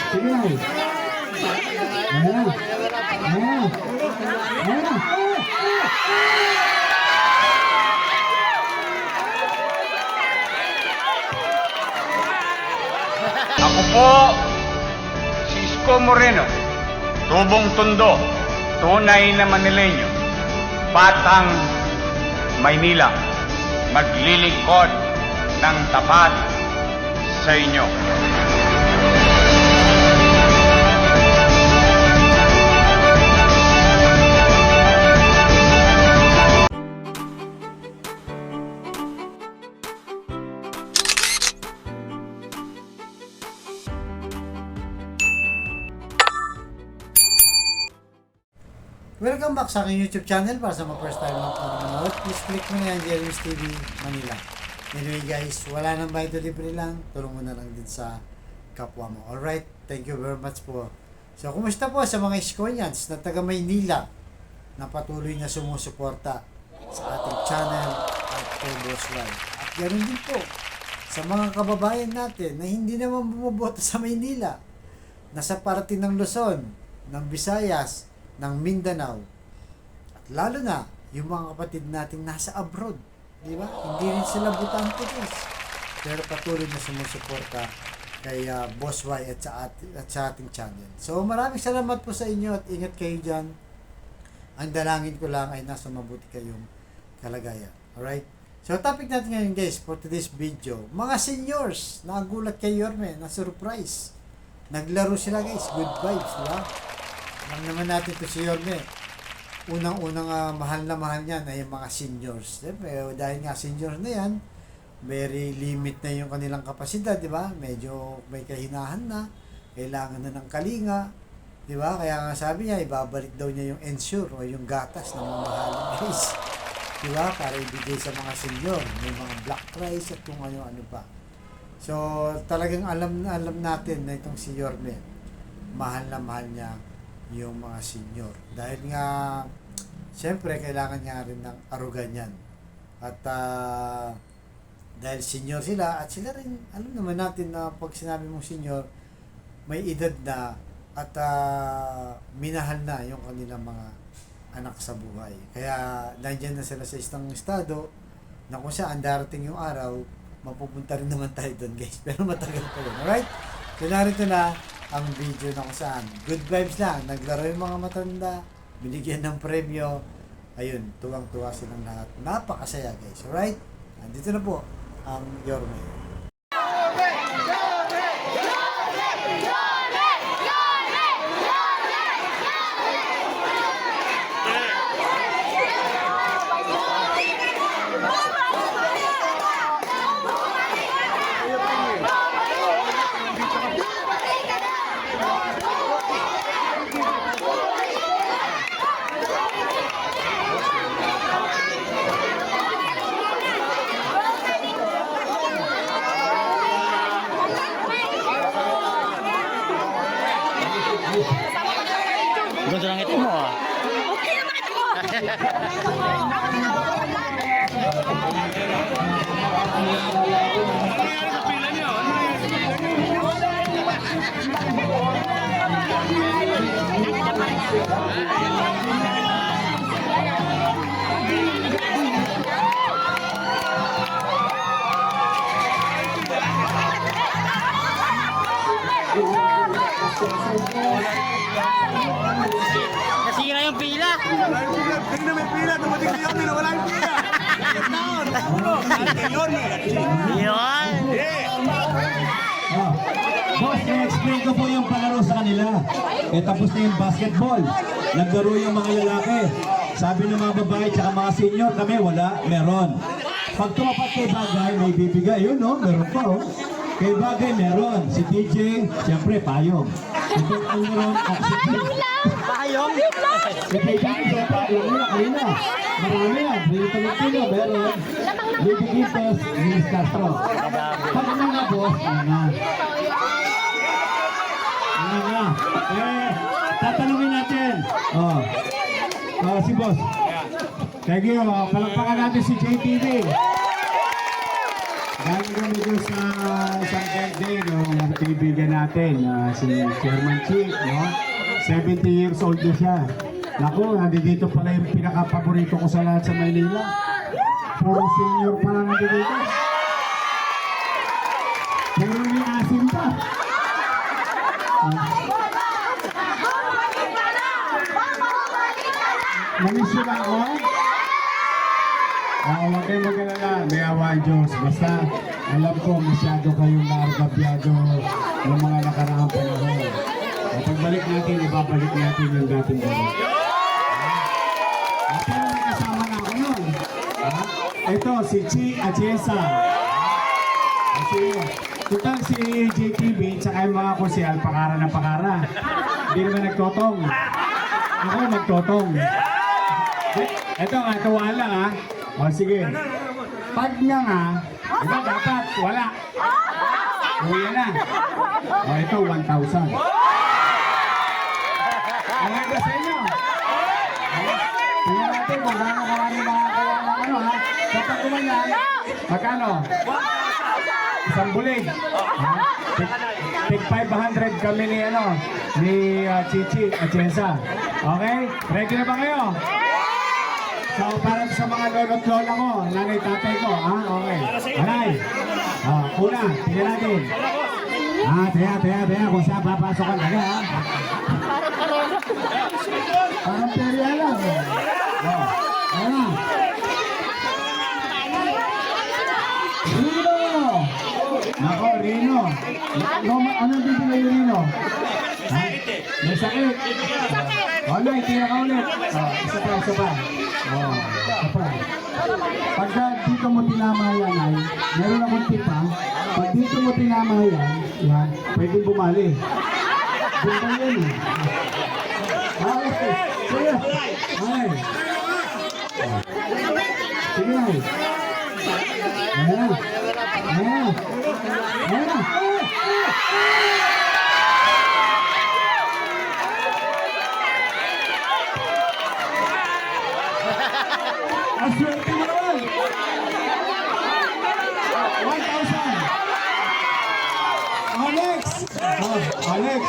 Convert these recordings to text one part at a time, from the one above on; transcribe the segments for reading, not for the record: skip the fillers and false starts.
Sige na. Ayan. Ayan. Ayan. Ako po, si Isko Moreno, tubong tondo, tunay na Manileño, batang Maynila, maglilingkod ng tapat sa inyo. Welcome back sa aking YouTube channel. Para sa mga first time lang po nanonood, please click mo na yan, Jeremy's TV Manila. Anyway guys, wala nang bayad o libre lang, tulong mo na lang din sa kapwa mo. Alright, thank you very much po. So, kumusta po sa mga Iskoyans na taga Maynila na patuloy na sumusuporta sa ating channel at kay Boss Live. At ganoon din po sa mga kababayan natin na hindi naman bumuboto sa Maynila, nasa parte ng Luzon, ng Visayas, ng Mindanao, at lalo na yung mga kapatid nating nasa abroad, di ba? Hindi rin sila butante guys, pero patuloy na sumusuporta kay Boss Y at sa ating channel. So maraming salamat po sa inyo at ingat kayo dyan. Ang dalangin ko lang ay nasa mabuti kayong kalagayan. Alright? So topic natin ngayon guys for today's video, mga seniors nagulat kay Yorme, na surprise, naglaro sila guys, good vibes, di ba? Alam naman natin ito si Yorme. Unang-unang mahal na mahal niya na yung mga seniors. Pero dahil nga seniors na yan, very limit na yung kanilang kapasidad, di ba? Medyo may kahinahan na, kailangan na ng kalinga, di ba? Kaya nga sabi niya, ibabalik daw niya yung ensure o yung gatas na mamahaling guys. Di ba? Para ibigay sa mga senior, may mga black rice at kung ano-ano pa. So, talagang alam natin na itong si Yorme, mahal na mahal niya yung mga senior. Dahil nga, siyempre, kailangan niya rin ng arugan yan. At dahil senior sila, at sila rin, alam naman natin na pag sinabi mong senior, may edad na at minahal na yung kanilang mga anak sa buhay. Kaya, nandyan na sila sa isang estado na kung saan darating yung araw, mapupunta rin naman tayo doon guys. Pero matagal pa yun. Alright? So, narito na ang video na kung saan good vibes lang, naglaro yung mga matanda, binigyan ng premyo, ayun, tuwang-tuwa silang lahat, napakasaya guys. Alright, andito na po ang Yorme. Ganda lang ito mo ah. Okay naman ito mo! Nasira yung pila. Wala yung pila. Tingnan may pila. Dumating si Yorme na wala yung pila. Taon. Kay Yorme. Yun. Boss, i-explain ko po yung palaro sa kanila. Tapos na yung basketball. Naglaro yung mga lalaki. Sabi ng mga babae tsaka mga senior, kami wala, meron. Pag tumapat kay Bagay, may bibigay. Yun no, meron pa oh. Kay Bagay meron. Si DJ, siyempre payong. Ito ang meron, si Payong. Si DJ, payong na, ayun na. Marami yan. Rito Tolentino, meron. Baby Gitos, Luis Castro. Pag ano nga boss, ano na. Ano nga. Tatanungin natin. Si boss. Thank you. Palakpakan natin si JTV. Galing kami doon sa isang birthday, no, ng kaibigan natin, si Chairman Chick, no? 70 years old na siya. Naku, nandito pala yung pinaka-paborito ko sa lahat sa Maynila. Puro senior pala nandito. Puro may asin pa. Namiss nyo ba ako? Huwag kayong mag-alala, may awa ang Diyos. Basta, alam ko, masyado kayong naargabyado ng mga nakaraang panahon. At pagbalik natin, ibabalik natin yung dating gano'n. At pero may kasama na ako nun. Ito, si Chi Atiesa. Total si JTV, tsaka yung mga kusyal, pakara na pakara. Hindi naman nagtotong. Ako magtotong. Ito nga, tuwa lang ha. O sige. Pag nga nga, ito dapat, wala. Uwi na. O ito, 1,000. Ano ba sa inyo? Tingnan natin kung gaano karami makakawa ng ano ha. Kapag kumanyan, magkano? Isang bulig. Tig 500 kami ni ano, ni Chichi Atienza. Okay? Ready na ba kayo? So, para sa mga lolo't lola ko, nanay tatay ko, ha? Okay. Alay. Una, tingnan natin. Taya, kung saan papasokan taga, ha? Parang perya lang. Ayan na. Rino! Nako, Rino. Ano bibili yung Rino? Ha? May sakit. Nay, tira ka ulit. Isa pa. Isa pa. Pagka dito mo tinama yan, ay, meron akong tipa. Pag dito mo tinama yan, pwedeng bumali. Bumba yan eh. Sige. Ay. Sige ay. Ayan. Aswerte mo naman! 1,000! Alex! Alex!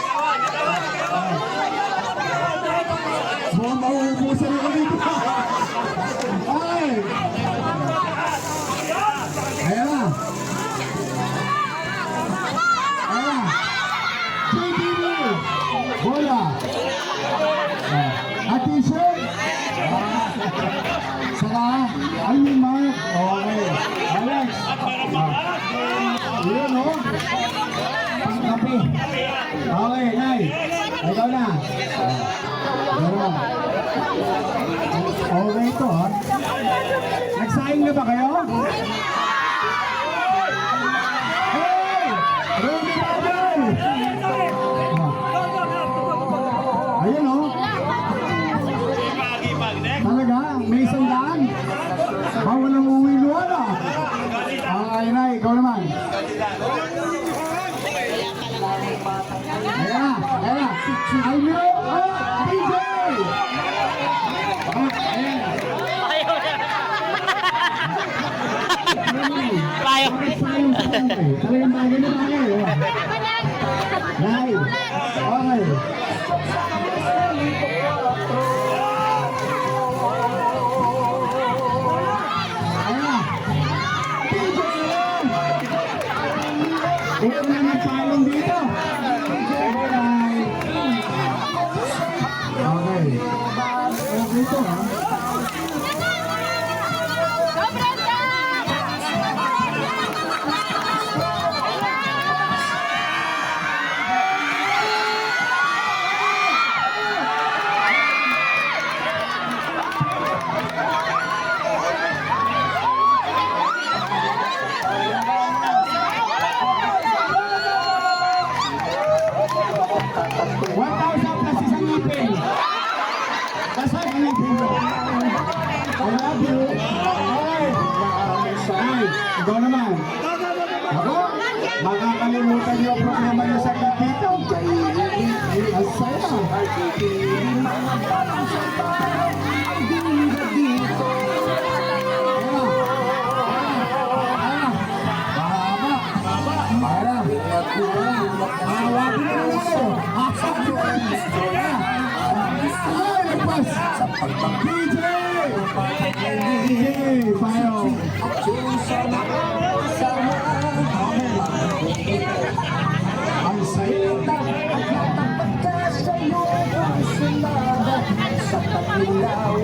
Mukhang mauubusan ako dito! Ay! Ayan na! JTV! Bola! At t-shirt! Saka, ayun Mark. Okay. Alex. Yun o. Pangkapi. Okay, Nay. Ikaw na. Meron. Okay ito ha. Nagsaing na ba kayo? Hey! Ruby Bagay! Ayun o. Talaga? May isang daan? Bawal ang uwi luwan ah. Ay, Nay, ikaw naman. Ayan na. Si Almiro. DJ! Ayan. Payo. Talagang bagay na bagay. Nay. Okay. Huwag na magpalong dito. Okay. Okay ito ha. Ikaw naman. Ako, makakalimutan niyo ang problema niyo sa dito. Ang saya.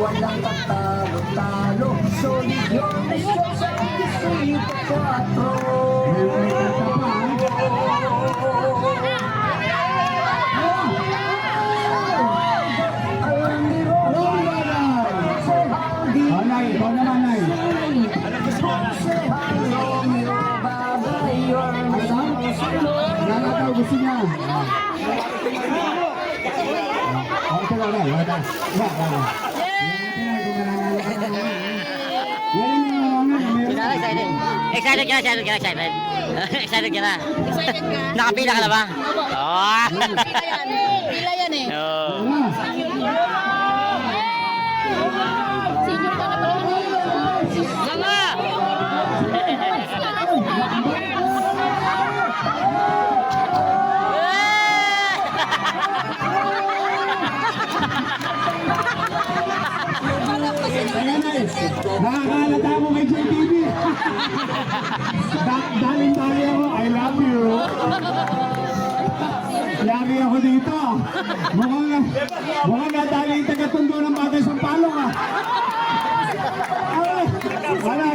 walang katalo-talo. Solid yung misyon sa Distrito 4. May kanta pa, ha? Nay, ikaw naman, Nay. Nana daw gusto niya. Ito lang, Nay. Excited. Excited ka na, excited. Excited ka na. Excited ka? Nakapila ka na ba? Oh. Pila yan. Pila yan eh. Oh. Senior ka na pala. Sama! Nakakalata mo kay JTV. Daling-dali ako, I love you. Yari ako dito. Mukhang nadali yung taga-tundo ng Bagay Sampalok, ah. Wala.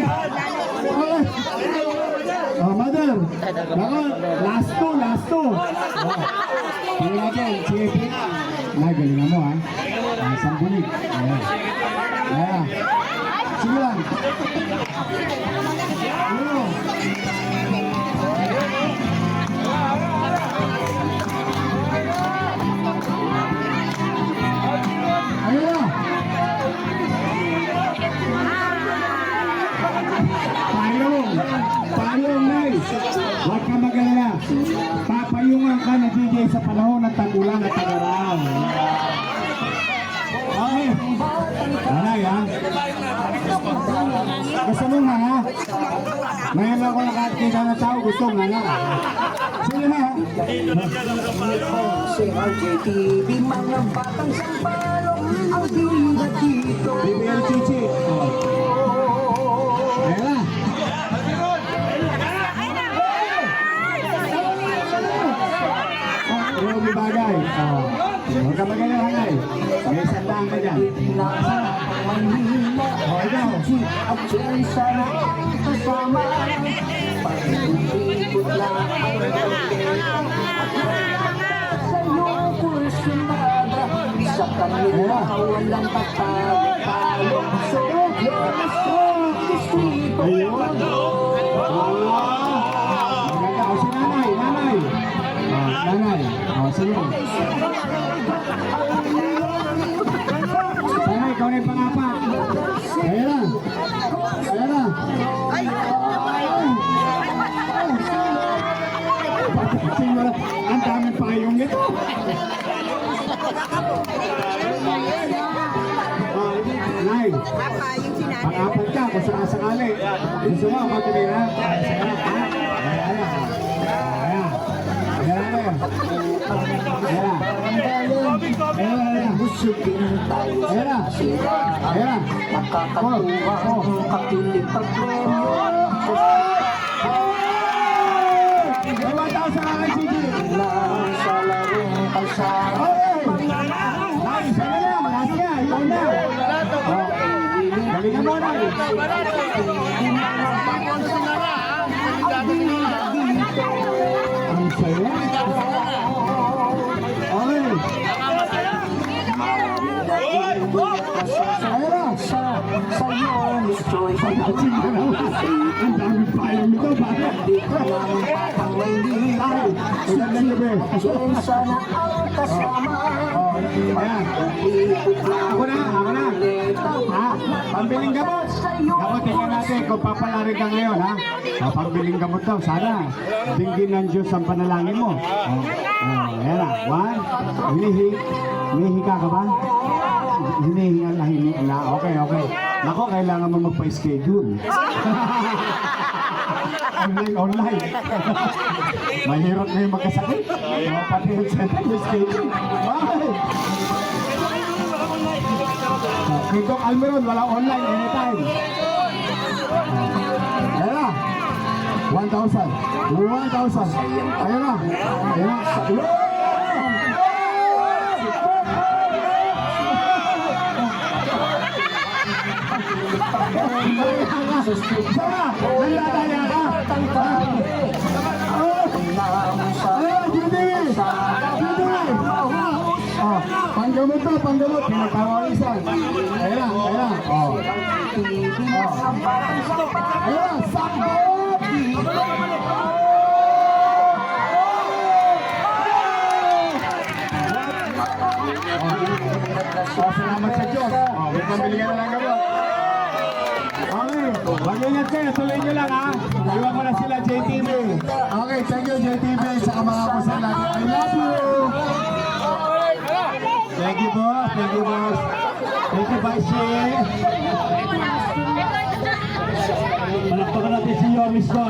Oh, mother. Nako, last two. Sige natin, sige. Nay, galingan mo, ha. Isang bulig. Ayan. Sige lang. Ayun na. Payong, Nay. Huwag ka mag-alala. Papayungan ka na DJ sa panahon ng tag-ulan at tag-araw. Okay. Nanay, ha? Gusto mo nga, ha? Ngayon lang ako nakakita ng tao. Gusto nga, ha? Sige na, ha? Si RJTV, mga batang sampalok, ang bida dito. BBL Chichi. Ayan na. Romy Bagay. Huwag ka magalang, Nay. May sandaan ka dyan. Nasa Manila, ikaw. at dyan sana ang kasama. Pag-ibig lang ang sa iyong kursunada, sa kanila walang patalo-talo. So, you're the strong distrito. Ayun. Maganda. O si Nanay. Nanay. O, sige. Nanay, ikaw na yung pangapat. Ayan na. Ang daming payong nito. Nay, pang-apat ka kung sakasakali. Gusto mo, pag-ibig na? Busugin tayo sa siraan, nakakatuwa ang kapiling pagpremyo. Lang sa larong kalsada. Galingan mo na. Ang saya. Sa iyong choice, Ang dami payong nito, bakit? ang may lihay. Magandang gabi. Diyan sana ang kasama. Ayan. Ako na. Ha? Pambiling gamot. Ako, tingnan natin kung papalarin ka ngayon, ha? Pambiling gamot daw, sana. Dinggin ng Diyos ang panalangin mo. Ayan na. One. Hinihiga ka ba? Hinihinga. Okay. Nako, kailangan mo magpa-schedule. Online. Mahirap na yung magkasakit. Pati yung schedule. Bye! Kito Almeron, wala online anytime. Ayan na. 1,000. Ayan na. Isa na! Nandadaya ka! Judy! Panggamot to, panggamot. Pinagkawawisan. Ayan lang, ayan lang. Ayan, sakto! Salamat sa Diyos. May pamili ka na lang gamot. Okay, mag-ingat kayo. Tuloy nyo lang ha. Iwan ko na sila, JTV. Okay, thank you JTV sa mga kusala. I love you! Thank you, boss. Thank you, boss. Thank you, Vice Chair. Palakpakan natin si Yormis ko.